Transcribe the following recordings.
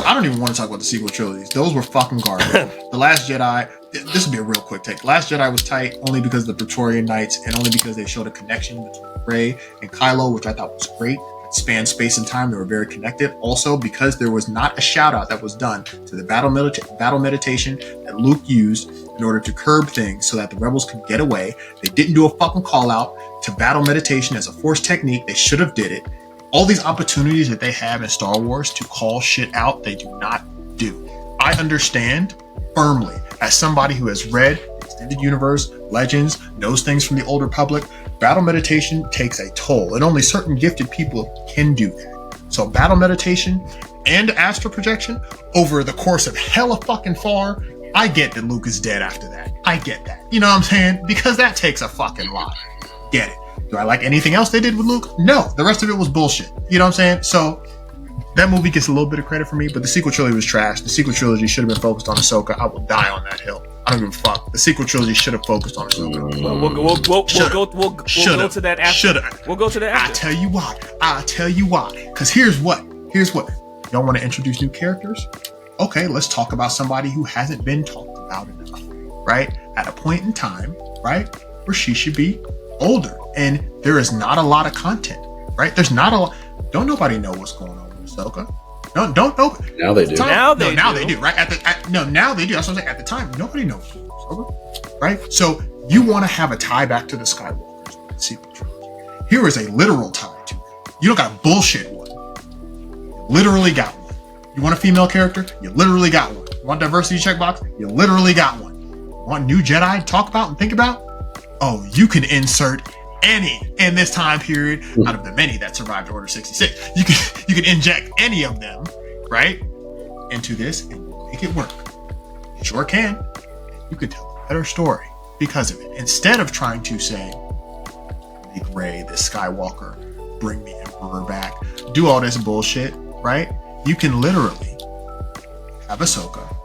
I don't even want to talk about the sequel trilogies. Those were fucking garbage. The Last Jedi, this will be a real quick take. The Last Jedi was tight only because of the Praetorian Knights and only because they showed a connection between Rey and Kylo, which I thought was great. It spanned space and time. They were very connected. Also, because there was not a shout out that was done to the battle meditation that Luke used in order to curb things so that the rebels could get away. They didn't do a fucking call out to battle meditation as a force technique. They should have did it. All these opportunities that they have in Star Wars to call shit out, they do not do. I understand firmly, as somebody who has read the Extended Universe, Legends, knows things from the Old Republic, battle meditation takes a toll, and only certain gifted people can do that. So battle meditation and astral projection over the course of hella fucking far, I get that Luke is dead after that. I get that. You know what I'm saying? Because that takes a fucking lot. Get it. Do I like anything else they did with Luke? No. The rest of it was bullshit. You know what I'm saying? So that movie gets a little bit of credit for me, but the sequel trilogy was trash. The sequel trilogy should have been focused on Ahsoka. I will die on that hill. I don't give a fuck. The sequel trilogy should have focused on Ahsoka. Well, we'll go to that after. Shoulda. We'll go to that after. I'll tell you why. Because here's what. Y'all want to introduce new characters? Okay, let's talk about somebody who hasn't been talked about enough, right? At a point in time, right, where she should be older. And there is not a lot of content, right? There's not a lot. Don't nobody know what's going on with Ahsoka. Don't know. Now they do. Now they do, right? Now they do. That's what I'm saying. At the time, nobody knows Ahsoka, right? So you want to have a tie back to the Skywalkers with the sequel trilogy. Here is a literal tie to it. You don't got a bullshit one. You literally got one. You want a female character? You literally got one. You want diversity checkbox? You literally got one. You want new Jedi to talk about and think about? Oh, you can insert any in this time period out of the many that survived Order 66. You can inject any of them, right, into this and make it work. You sure can. You could tell a better story because of it. Instead of trying to say, make Rey this Skywalker, bring the Emperor back, do all this bullshit, right? You can literally have Ahsoka.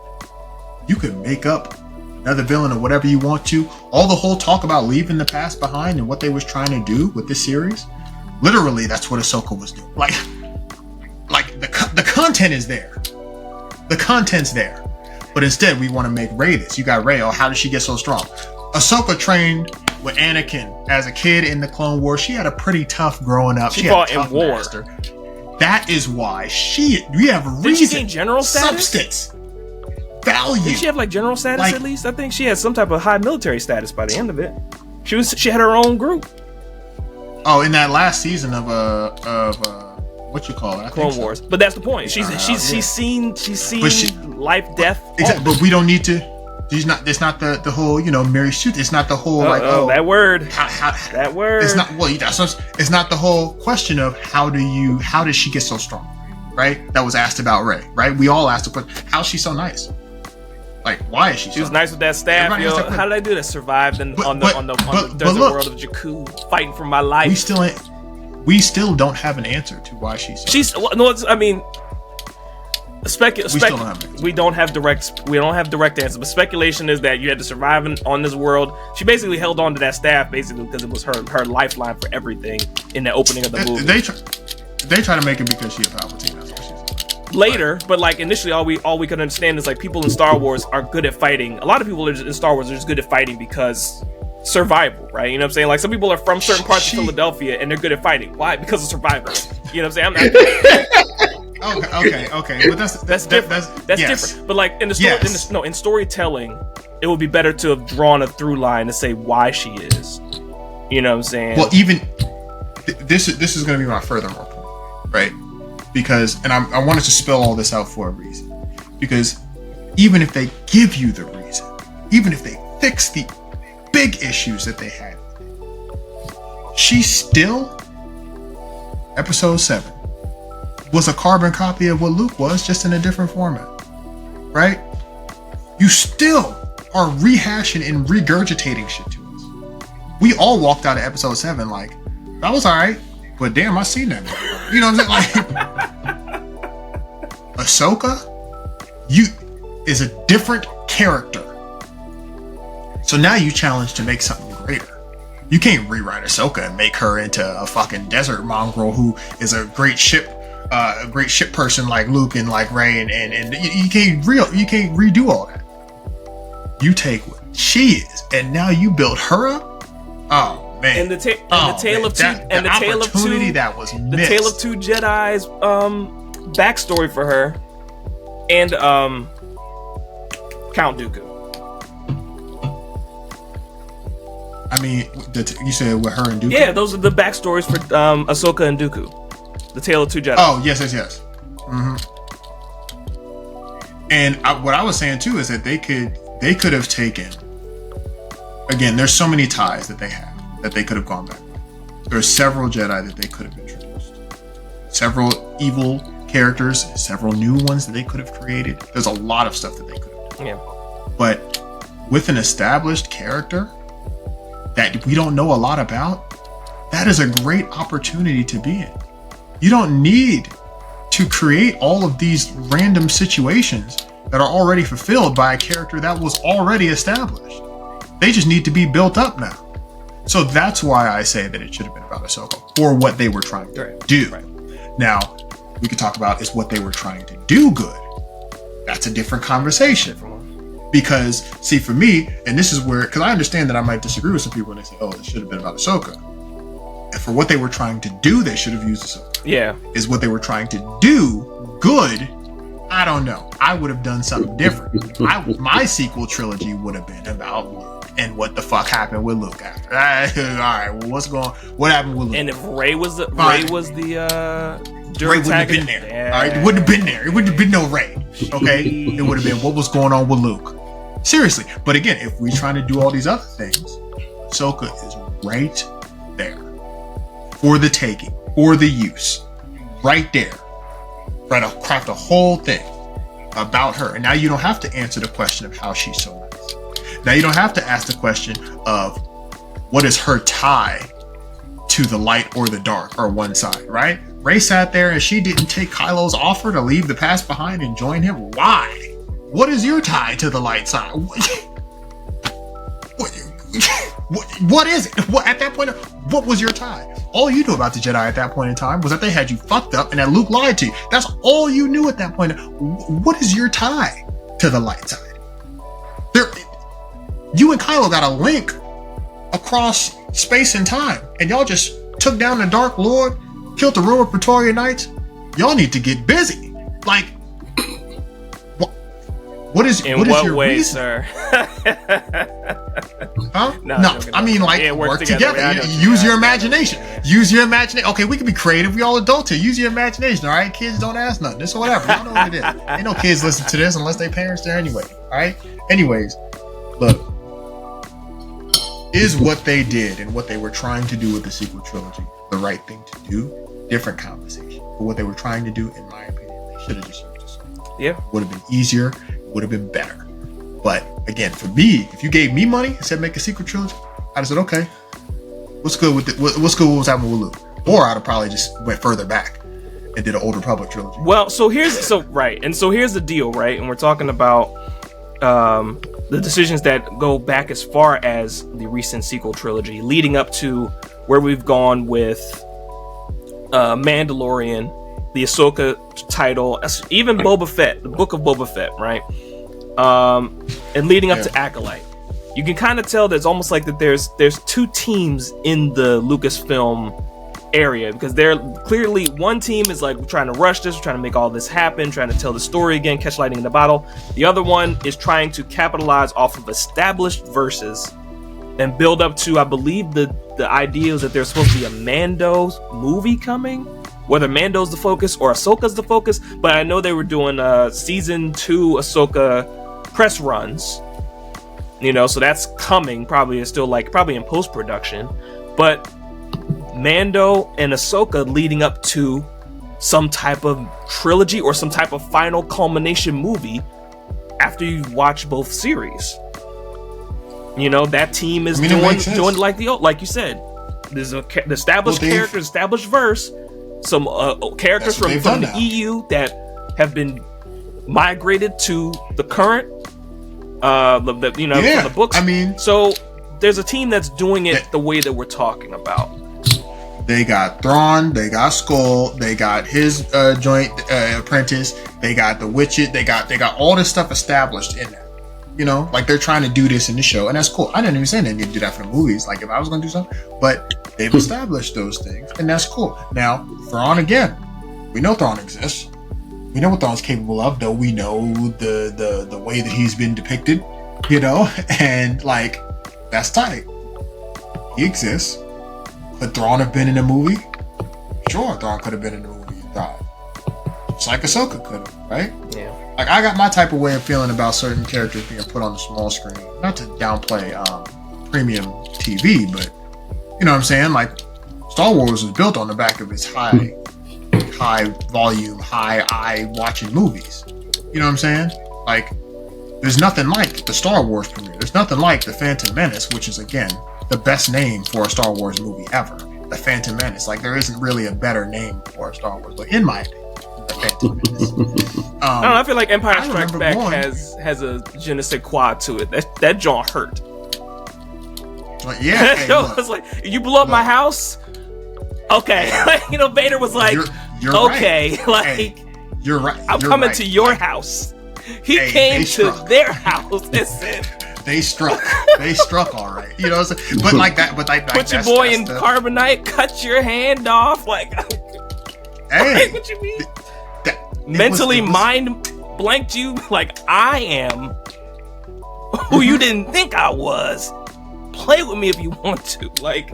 You can make up another villain or whatever you want to. All the whole talk about leaving the past behind and what they was trying to do with this series, literally that's what Ahsoka was doing. Like the content is there. The content's there. But instead we want to make Rey this. You got Rey. Oh, how did she get so strong? Ahsoka trained with Anakin as a kid in the Clone Wars. She had a pretty tough growing up. She fought in war. Master. That is why we have reason. Did she gain general status? Substance. Value. Did she have like general status at least? I think she had some type of high military status by the end of it. She had her own group. Oh, in that last season of what you call it? Clone Wars. But that's the point. She's seen life, death. Exactly. But we don't need to. It's not the whole Mary Sue. It's not the whole that word. That word. It's not it's not the whole question of how did she get so strong, right? That was asked about Rey, right? We all asked the question, how's she so nice? Like, why is she? She was nice with that staff, yo. How did I do that? Survived on the desert world of Jakku, fighting for my life. We still don't have an answer to why she's. We don't have direct answers, but speculation is that you had to survive on this world. She basically held on to that staff basically because it was her lifeline for everything in the opening of the movie. They try to make it because she's a Palpatine. That's what she's like. Later, but like initially, all we could understand is like people in Star Wars are good at fighting. A lot of people in Star Wars are just good at fighting because survival, right? You know what I'm saying? Like some people are from certain parts of Philadelphia and they're good at fighting. Why? Because of survival. You know what I'm saying? Okay. But that's different. That's different. But like in the story, in storytelling, it would be better to have drawn a through line to say why she is. You know what I'm saying? Well, even this is going to be my furthermore point, right? Because, and I wanted to spell all this out for a reason. Because even if they give you the reason, even if they fix the big issues that they had, she still, episode 7, was a carbon copy of what Luke was, just in a different format, right? You still are rehashing and regurgitating shit to us. We all walked out of episode 7 like, that was all right, but damn, I seen that. You know what I'm saying? Like, Ahsoka, is a different character. So now you challenge to make something greater. You can't rewrite Ahsoka and make her into a fucking desert mongrel who is a great ship a great ship person like Luke and like Rey, and you can't redo all that. You take what she is, and now you build her up. Oh man! And the tale of two that was missed. The Tale of Two Jedi's backstory for her, and Count Dooku. I mean, you said with her and Dooku? Yeah, those are the backstories for Ahsoka and Dooku. The Tale of Two Jedi. Oh, yes. Mm-hmm. And what I was saying too is that they could have taken. Again, there's so many ties that they have that they could have gone back. There's several Jedi that they could have introduced. Several evil characters, several new ones that they could have created. There's a lot of stuff that they could have done. Yeah. But with an established character that we don't know a lot about, that is a great opportunity to be in. You don't need to create all of these random situations that are already fulfilled by a character that was already established. They just need to be built up now. So that's why I say that it should have been about Ahsoka, for what they were trying to do. Right. Now, we could talk about is what they were trying to do good. That's a different conversation. Because, see, for me, and this is where, because I understand that I might disagree with some people when they say, oh, it should have been about Ahsoka. And for what they were trying to do, they should have used Ahsoka. Yeah. Is what they were trying to do good? I don't know. I would have done something different. My sequel trilogy would have been about Luke and what the fuck happened with Luke after. All right, well, what happened with Luke? And if Rey was the Rey wouldn't have been there. Yeah. All right, it wouldn't have been there. It wouldn't have been no Rey. Okay, it would have been what was going on with Luke. Seriously, but again, if we're trying to do all these other things, Ahsoka is right there for the taking, for the use, right there. Try to craft a whole thing about her, and now you don't have to answer the question of how she's so nice. Now you don't have to ask the question of what is her tie to the light or the dark or one side, right? Rey sat there and she didn't take Kylo's offer to leave the past behind and join him. Why? What is your tie to the light side? What is it? What at that point? What was your tie? All you knew about the Jedi at that point in time was that they had you fucked up and that Luke lied to you. That's all you knew at that point. What is your tie to the light side? You and Kylo got a link across space and time, and y'all just took down the Dark Lord, killed the Royal Praetorian Knights. Y'all need to get busy. Like, what is your way, reason? Sir? Huh? No, I mean, like, work together. Use your imagination. Use your imagination. Okay, we can be creative. We all adults here. Use your imagination, all right? Kids don't ask nothing. This or whatever. Y'all know what it is. Ain't no kids listen to this unless they parents there anyway, all right? Anyways, look. Is what they did and what they were trying to do with the sequel trilogy the right thing to do? Different conversation. But what they were trying to do, in my opinion, they should have just used it. Yeah. Would have been easier. Would have been better. But again, for me, if you gave me money and said make a sequel trilogy, I'd have said, okay, what's good with what's good with what's happening with Luke? Or I'd have probably just went further back and did an Old Republic trilogy. Well, so here's the deal, right? And we're talking about the decisions that go back as far as the recent sequel trilogy, leading up to where we've gone with Mandalorian, the Ahsoka title, even Boba Fett, the Book of Boba Fett, right? And leading up to Acolyte. You can kind of tell there's almost like that there's two teams in the Lucasfilm area, because they're clearly, one team is like, we're trying to rush this, we're trying to make all this happen, trying to tell the story again, catch lightning in the bottle. The other one is trying to capitalize off of established verses and build up to, I believe the idea is that there's supposed to be a Mando's movie coming, whether Mando's the focus or Ahsoka's the focus, but I know they were doing season 2 Ahsoka press runs, so that's coming, probably in post-production, but Mando and Ahsoka leading up to some type of trilogy or some type of final culmination movie after you watch both series. That team is doing like you said. There's the established characters, established verse, some characters from the EU that have been migrated to the current, from the books. I mean, so there's a team that's doing it the way that we're talking about. They got Thrawn, they got Skull, they got his joint apprentice, they got the Witches, they got all this stuff established in that. You know, like they're trying to do this in the show, and that's cool. I didn't even say they need to do that for the movies. Like if I was going to do something, but they've established those things, and that's cool. Now Thrawn again, we know Thrawn exists. We know what Thrawn's capable of, though we know the way that he's been depicted. You know, and like that's tight. He exists. Could Thrawn have been in a movie? Sure, Thrawn could have been in a movie and died. Just like Ahsoka could have, right? Yeah. Like I got my type of way of feeling about certain characters being put on the small screen. Not to downplay premium TV, but you know what I'm saying? Like Star Wars was built on the back of its high volume, high eye watching movies. You know what I'm saying? Like there's nothing like the Star Wars premiere. There's nothing like the Phantom Menace, which is again the best name for a Star Wars movie ever. The Phantom Menace. Like there isn't really a better name for a Star Wars, but in my opinion, the Phantom Menace. I don't know. I feel like Empire Strikes Back has a je ne sais quoi to it. That jaw hurt. Like, yeah, hey, It was like, you blew up my house. Okay, you know, Vader was like, you're okay, right. like, hey, you're right. I'm coming to your house. He came to their house and said, they struck all right. You know what I'm saying? But like that, but like put your boy in carbonite, cut your hand off. Like, hey, what you mean? Mentally mind blanked you like I am who you didn't think I was. Play with me if you want to. Like,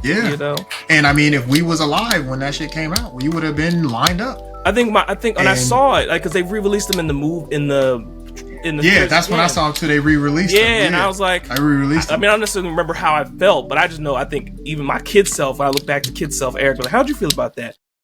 yeah, you know. And I mean, if we was alive when that shit came out, we would have been lined up. I think when I saw it, like, because they re-released them in the yeah, that's when I saw them too. They re-released them. Yeah, and I was like, I re-released them. I mean, I don't necessarily remember how I felt, but I just know, I think even my kid self, when I look back to kid self, Eric, like, how'd you feel about that?